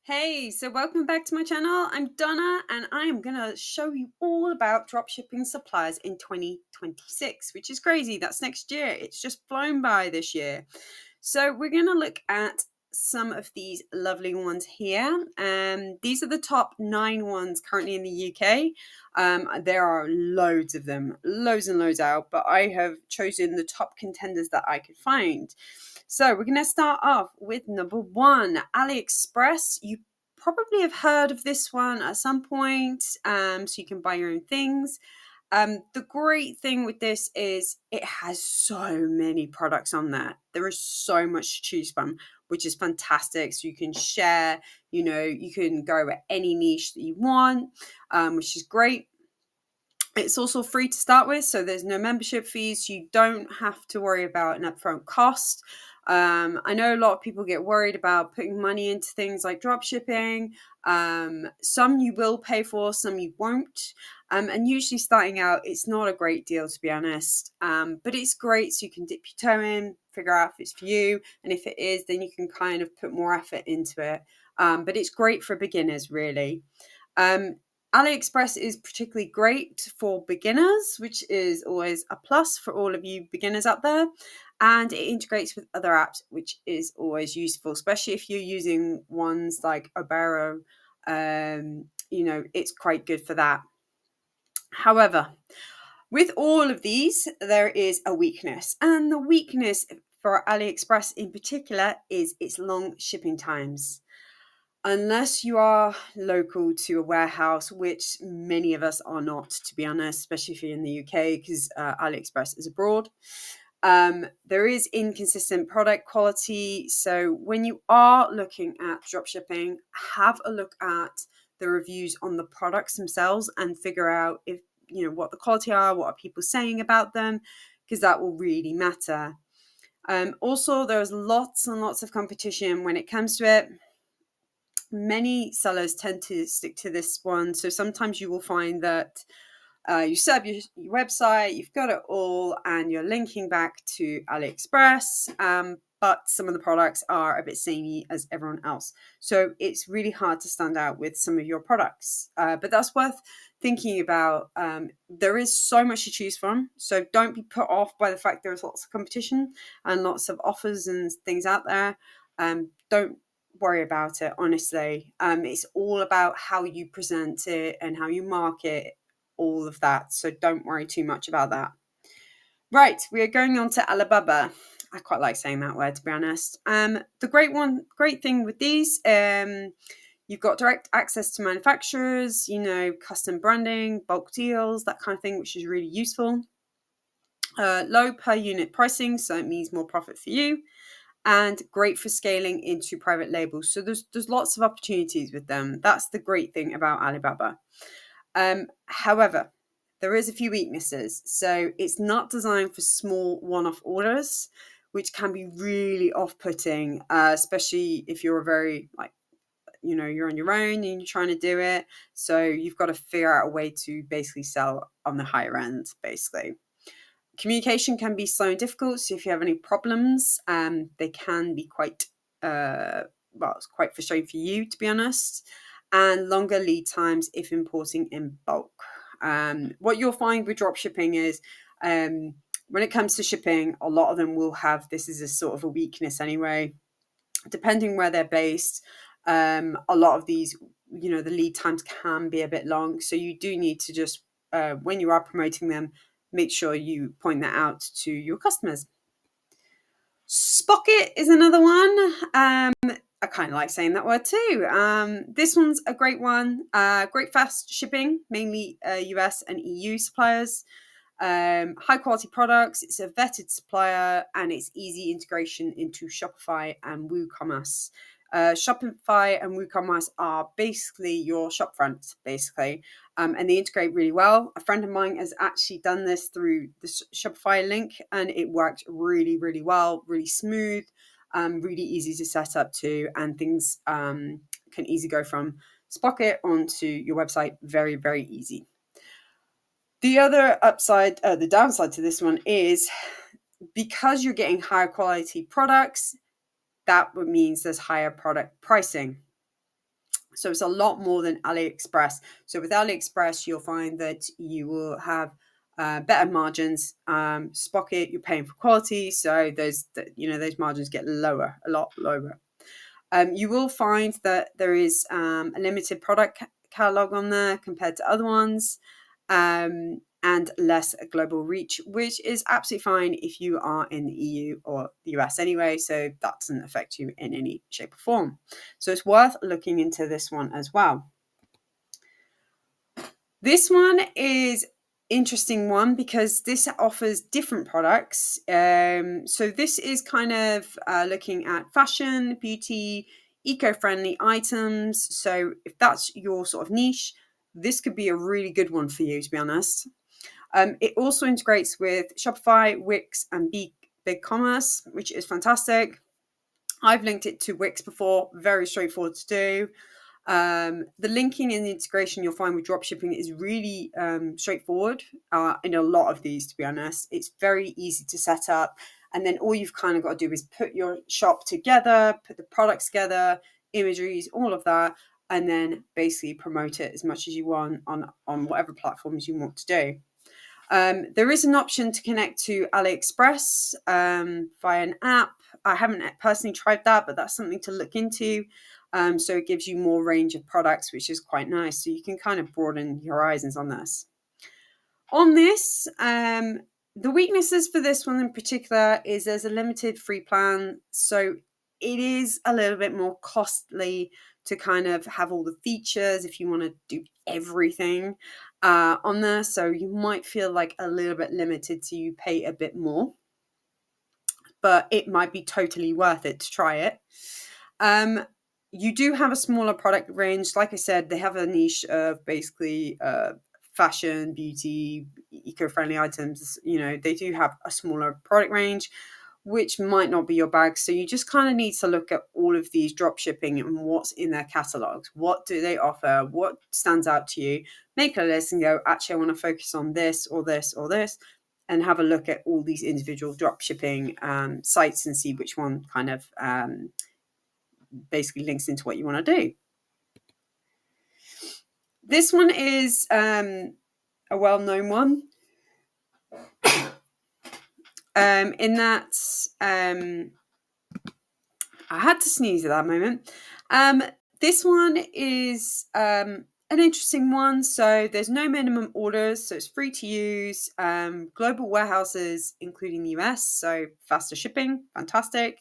Hey, so welcome back to my channel. I'm Donna and I am going to show you all about dropshipping suppliers in 2026, which is crazy. That's next year. It's just flown by this year. So we're going to look at some of these lovely ones here. These are the top 9 ones currently in the UK. There are loads of them, loads and loads out, but I have chosen the top contenders that I could find. So we're going to start off with number 1, AliExpress. You probably have heard of this one at some point, so you can buy your own things. The great thing with this is it has so many products on there. There is so much to choose from, which is fantastic. So you can share, you can go at any niche that you want, which is great. It's also free to start with, so there's no membership fees. You don't have to worry about an upfront cost. I know a lot of people get worried about putting money into things like dropshipping. Some you will pay for, some you won't. And usually starting out, it's not a great deal, to be honest. But it's great, so you can dip your toe in, figure out if it's for you. And if it is, then you can kind of put more effort into it. But it's great for beginners, really. AliExpress is particularly great for beginners, which is always a plus for all of you beginners out there. And it integrates with other apps, which is always useful, especially if you're using ones like Obero. It's quite good for that. However, with all of these, there is a weakness. And the weakness for AliExpress in particular is its long shipping times. Unless you are local to a warehouse, which many of us are not, to be honest, especially if you're in the UK, because AliExpress is abroad. There is inconsistent product quality. So when you are looking at dropshipping, have a look at the reviews on the products themselves and figure out if what the quality are, what are people saying about them, because that will really matter. Also, there's lots and lots of competition when it comes to it. Many sellers tend to stick to this one. So sometimes you will find that you set up your website, you've got it all, and you're linking back to AliExpress, but some of the products are a bit samey as everyone else. So it's really hard to stand out with some of your products. But that's worth thinking about. There is so much to choose from, so don't be put off by the fact there's lots of competition and lots of offers and things out there. Don't worry about it, honestly. It's all about how you present it and how you market, all of that. So don't worry too much about that. Right, we are going on to Alibaba. I quite like saying that word, to be honest. The great thing with these, you've got direct access to manufacturers, custom branding, bulk deals, that kind of thing, which is really useful. Low per unit pricing, so it means more profit for you. And great for scaling into private labels. So there's lots of opportunities with them. That's the great thing about Alibaba. However, there is a few weaknesses. So it's not designed for small one-off orders, which can be really off-putting, especially if you're you're on your own and you're trying to do it. So you've got to figure out a way to basically sell on the higher end, basically. Communication can be slow and difficult. So if you have any problems, they can be quite, it's quite frustrating for you, to be honest. And longer lead times if importing in bulk. What you'll find with dropshipping is when it comes to shipping, a lot of them will have this as a sort of a weakness anyway. Depending where they're based, a lot of these, the lead times can be a bit long. So you do need to just, when you are promoting them, make sure you point that out to your customers. Spocket is another one. I kind of like saying that word too. This one's a great one. Great fast shipping, mainly US and EU suppliers. High quality products. It's a vetted supplier and it's easy integration into Shopify and WooCommerce. Shopify and WooCommerce are basically your shopfront, basically, and they integrate really well. A friend of mine has actually done this through the Shopify link, and it worked really, really well, really smooth, really easy to set up too, and things can easily go from Spocket onto your website very, very easy. The other the downside to this one is because you're getting higher quality products, that means there's higher product pricing. So it's a lot more than AliExpress. So with AliExpress, you'll find that you will have better margins. Spocket, you're paying for quality, so those margins get lower, a lot lower. You will find that there is a limited product catalog on there compared to other ones, and less global reach, which is absolutely fine if you are in the EU or the US anyway, so that doesn't affect you in any shape or form. So it's worth looking into this one as well. This one is interesting one because this offers different products. So this is kind of looking at fashion, beauty, eco-friendly items. So if that's your sort of niche, this could be a really good one for you, to be honest. It also integrates with Shopify, Wix, and BigCommerce, which is fantastic. I've linked it to Wix before, very straightforward to do. The linking and the integration you'll find with dropshipping is really straightforward in a lot of these, to be honest. It's very easy to set up. And then all you've kind of got to do is put your shop together, put the products together, imageries, all of that, and then basically promote it as much as you want on whatever platforms you want to do. There is an option to connect to AliExpress via an app. I haven't personally tried that, but that's something to look into. So it gives you more range of products, which is quite nice. So you can kind of broaden your horizons on this. On this, the weaknesses for this one in particular is there's a limited free plan. So it is a little bit more costly to kind of have all the features if you want to do everything on there. So you might feel like a little bit limited, so you pay a bit more. But it might be totally worth it to try it. You do have a smaller product range. Like I said, they have a niche of basically fashion, beauty, eco-friendly items. They do have a smaller product range, which might not be your bag. So you just kind of need to look at all of these drop shipping and what's in their catalogs. What do they offer? What stands out to you? Make a list and go, actually, I want to focus on this or this or this, and have a look at all these individual drop shipping sites and see which one kind of basically links into what you want to do. This one is a well-known one in that I had to sneeze at that moment. This one is an interesting one. So there's no minimum orders, so it's free to use. Global warehouses, including the US, so faster shipping, fantastic.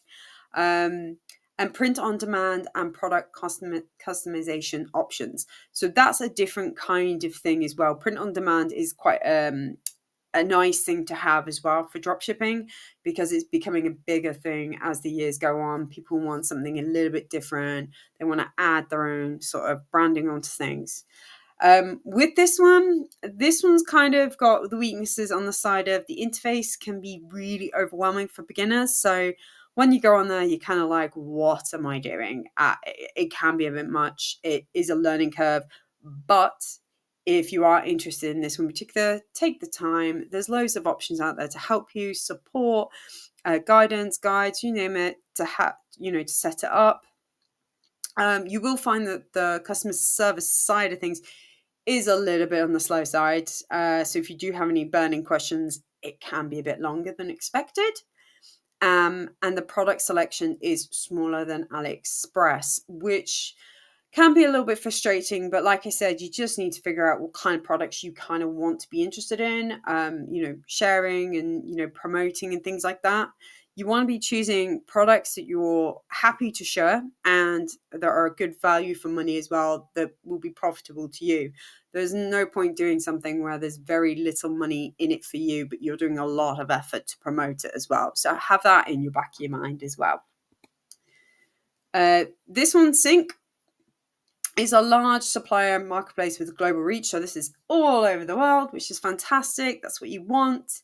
And print on demand and product customization options. So that's a different kind of thing as well. Print on demand is quite a nice thing to have as well for dropshipping, because it's becoming a bigger thing as the years go on. People want something a little bit different. They want to add their own sort of branding onto things. With this one's kind of got the weaknesses on the side of the interface can be really overwhelming for beginners. So when you go on there, you're kind of like, what am I doing? It can be a bit much. It is a learning curve, but if you are interested in this one in particular, take the time. There's loads of options out there to help you, support, guidance, guides, you name it, to set it up. You will find that the customer service side of things is a little bit on the slow side. So if you do have any burning questions, it can be a bit longer than expected. And the product selection is smaller than AliExpress, which can be a little bit frustrating. But like I said, you just need to figure out what kind of products you kind of want to be interested in, sharing and, promoting and things like that. You want to be choosing products that you're happy to share and that are a good value for money as well, that will be profitable to you. There's no point doing something where there's very little money in it for you, but you're doing a lot of effort to promote it as well. So have that in your back of your mind as well. This one, Sync, is a large supplier marketplace with global reach. So this is all over the world, which is fantastic. That's what you want.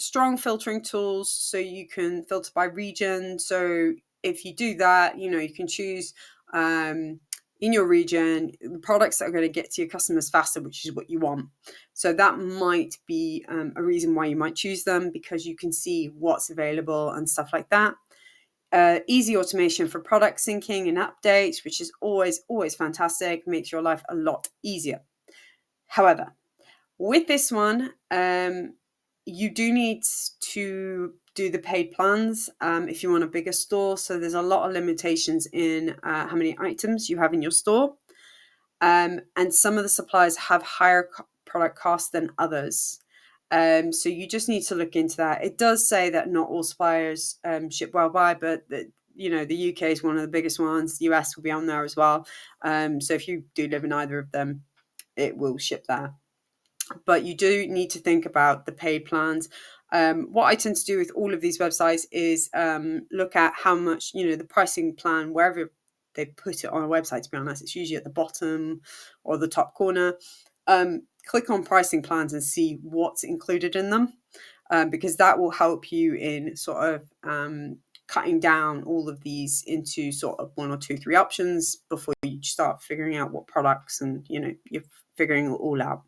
Strong filtering tools, so you can filter by region. So if you do that, you can choose in your region the products that are going to get to your customers faster, which is what you want. So that might be a reason why you might choose them, because you can see what's available and stuff like that. Easy automation for product syncing and updates, which is always fantastic, makes your life a lot easier. However, with this one, you do need to do the paid plans if you want a bigger store. So there's a lot of limitations in how many items you have in your store. And some of the suppliers have higher product costs than others. So you just need to look into that. It does say that not all suppliers ship worldwide, but the UK is one of the biggest ones. The US will be on there as well. So if you do live in either of them, it will ship there. But you do need to think about the paid plans. What I tend to do with all of these websites is look at how much, the pricing plan, wherever they put it on a website, to be honest, it's usually at the bottom or the top corner. Click on pricing plans and see what's included in them, because that will help you in sort of cutting down all of these into sort of 1 or 2, 3 options before you start figuring out what products, and you're figuring it all out.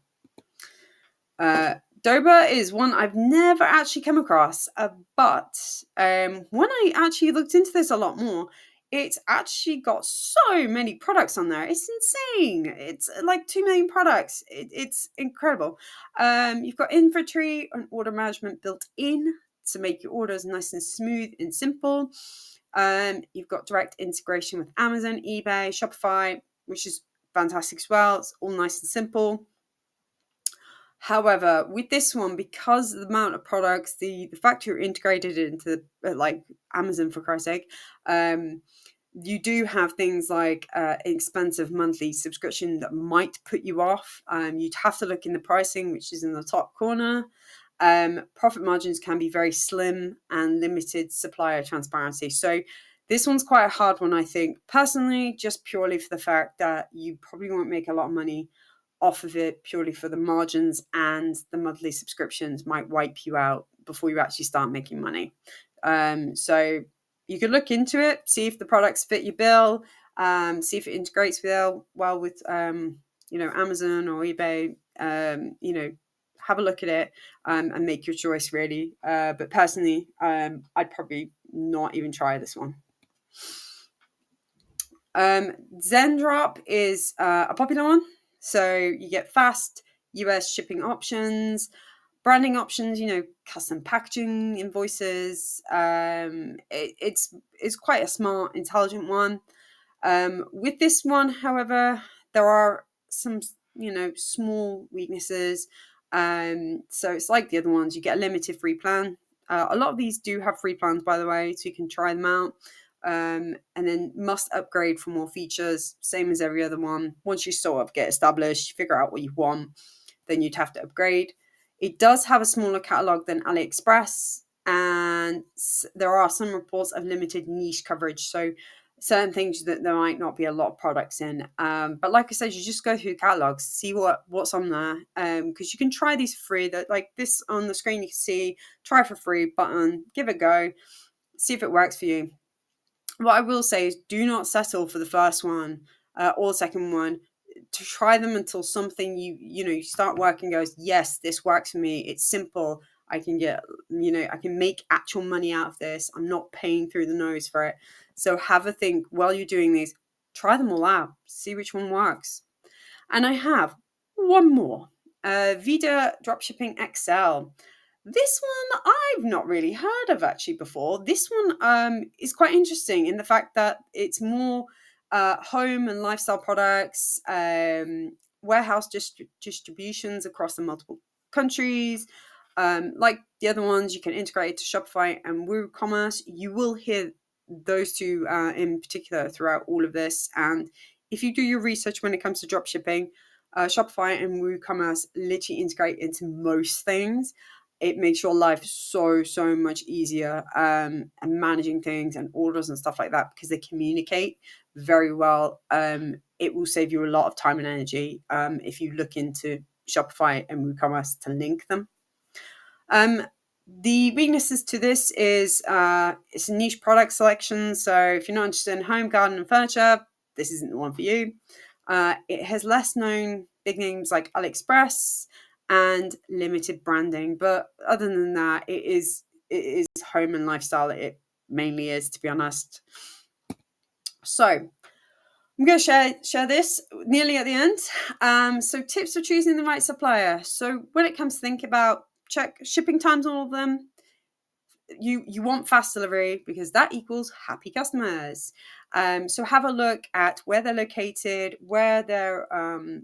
Doba is one I've never actually come across, but when I actually looked into this a lot more, it's actually got so many products on there. It's insane. It's like 2 million products. It's incredible. You've got inventory and order management built in to make your orders nice and smooth and simple. You've got direct integration with Amazon, eBay, Shopify, which is fantastic as well. It's all nice and simple. However, with this one, because of the amount of products, the fact you're integrated into like Amazon, for Christ's sake, you do have things like an expensive monthly subscription that might put you off. You'd have to look in the pricing, which is in the top corner. Profit margins can be very slim and limited supplier transparency. So this one's quite a hard one, I think, personally, just purely for the fact that you probably won't make a lot of money off of it, purely for the margins, and the monthly subscriptions might wipe you out before you actually start making money. So you could look into it, see if the products fit your bill, see if it integrates well with Amazon or eBay. Have a look at it and make your choice, really. But personally, I'd probably not even try this one. Zendrop is a popular one. So you get fast US shipping options, branding options, custom packaging, invoices. It's quite a smart, intelligent one. With this one, however, there are some, small weaknesses. So it's like the other ones. You get a limited free plan. A lot of these do have free plans, by the way, so you can try them out. And then must upgrade for more features, same as every other one. Once you sort of get established, figure out what you want, then you'd have to upgrade. It does have a smaller catalog than AliExpress, and there are some reports of limited niche coverage. So certain things that there might not be a lot of products in. But like I said, you just go through catalogs, see what's on there, because you can try these for free. That, like this on the screen, you can see try for free button, give it a go, see if it works for you. What I will say is do not settle for the first one or the second one. To try them until something you start working goes, yes, this works for me. It's simple. I can get, I can make actual money out of this. I'm not paying through the nose for it. So have a think while you're doing these. Try them all out. See which one works. And I have one more. Vida Dropshipping XL. This one I've not really heard of actually before. This one is quite interesting in the fact that it's more home and lifestyle products, warehouse distributions across the multiple countries. Like the other ones, you can integrate it to Shopify and WooCommerce. You will hear those two in particular throughout all of this. And if you do your research when it comes to dropshipping, Shopify and WooCommerce literally integrate into most things. It makes your life so much easier, and managing things and orders and stuff like that, because they communicate very well. It will save you a lot of time and energy if you look into Shopify and WooCommerce to link them. The weaknesses to this is it's a niche product selection. So if you're not interested in home, garden and furniture, this isn't the one for you. It has less known big names like AliExpress and limited branding, but other than that, it is home and lifestyle. It mainly is, to be honest. So I'm going to share this nearly at the end. So tips for choosing the right supplier. So when it comes to think about, check shipping times on all of them. You want fast delivery because that equals happy customers. So have a look at where they're located, where their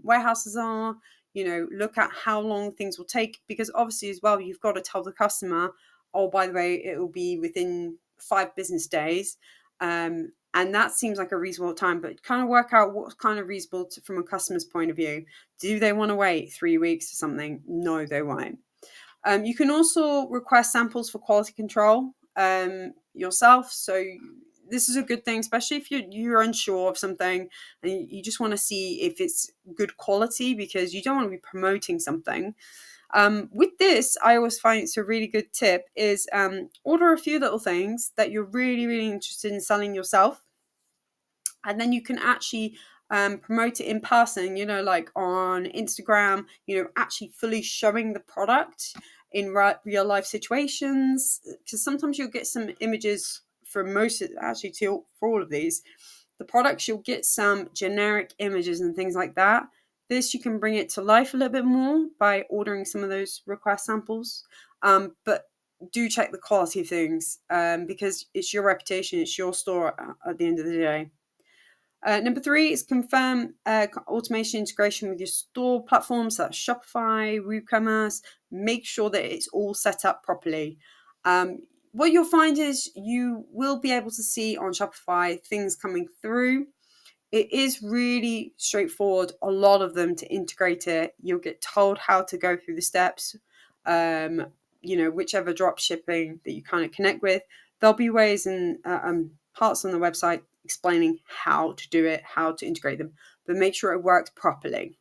warehouses are. Look at how long things will take, because obviously as well, you've got to tell the customer, oh, by the way, it will be within 5 business days. And that seems like a reasonable time, but kind of work out what's kind of reasonable from a customer's point of view. Do they want to wait 3 weeks for something? No, they won't. You can also request samples for quality control yourself. So this is a good thing, especially if you're unsure of something and you just want to see if it's good quality, because you don't want to be promoting something. With this, I always find it's a really good tip is order a few little things that you're really, really interested in selling yourself. And then you can actually promote it in person, like on Instagram, actually fully showing the product in real life situations. Because sometimes you'll get some images for for all of these. The products, you'll get some generic images and things like that. This, you can bring it to life a little bit more by ordering some of those request samples. But do check the quality of things, because it's your reputation, it's your store at the end of the day. Number 3 is confirm automation integration with your store platforms, that's Shopify, WooCommerce. Make sure that it's all set up properly. What you'll find is you will be able to see on Shopify things coming through. It is really straightforward, a lot of them, to integrate it. You'll get told how to go through the steps. Whichever drop shipping that you kind of connect with, there'll be ways and parts on the website explaining how to do it, how to integrate them, but make sure it works properly.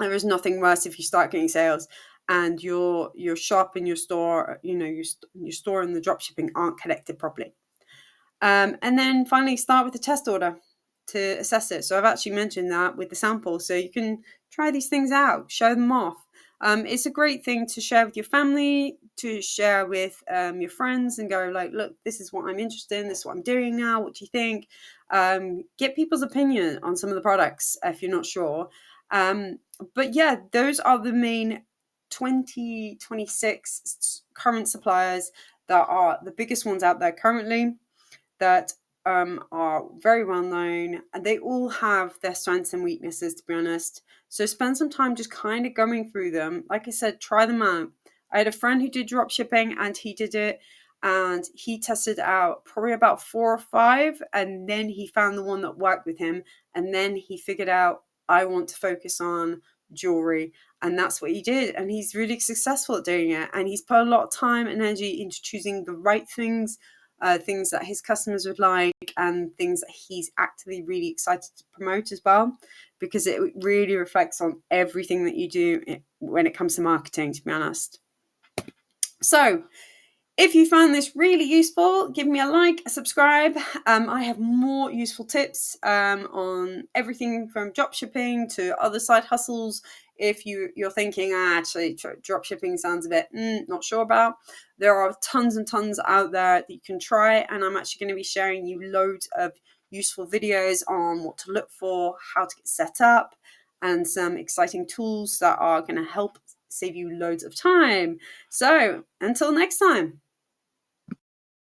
There is nothing worse if you start getting sales and your shop and your store, your store and the drop shipping aren't connected properly. And then finally, start with the test order to assess it. So I've actually mentioned that with the sample, so you can try these things out, show them off. It's a great thing to share with your family, to share with your friends, and go like, look, this is what I'm interested in, this is what I'm doing now, what do you think? Get people's opinion on some of the products if you're not sure. But yeah, those are the main 2026 current suppliers that are the biggest ones out there currently, that are very well known, and they all have their strengths and weaknesses, to be honest. So spend some time just kind of going through them. Like I said, try them out. I had a friend who did drop shipping, and he did it, and he tested out probably about 4 or 5, and then he found the one that worked with him, and then he figured out, I want to focus on jewelry, and that's what he did, and he's really successful at doing it, and he's put a lot of time and energy into choosing the right things, things that his customers would like, and things that he's actively really excited to promote as well, because it really reflects on everything that you do when it comes to marketing, to be honest. So if you found this really useful, give me a like, a subscribe. I have more useful tips on everything from drop shipping to other side hustles. If you're thinking, actually, drop shipping sounds a bit not sure about, there are tons and tons out there that you can try. And I'm actually going to be sharing you loads of useful videos on what to look for, how to get set up, and some exciting tools that are going to help save you loads of time. So until next time.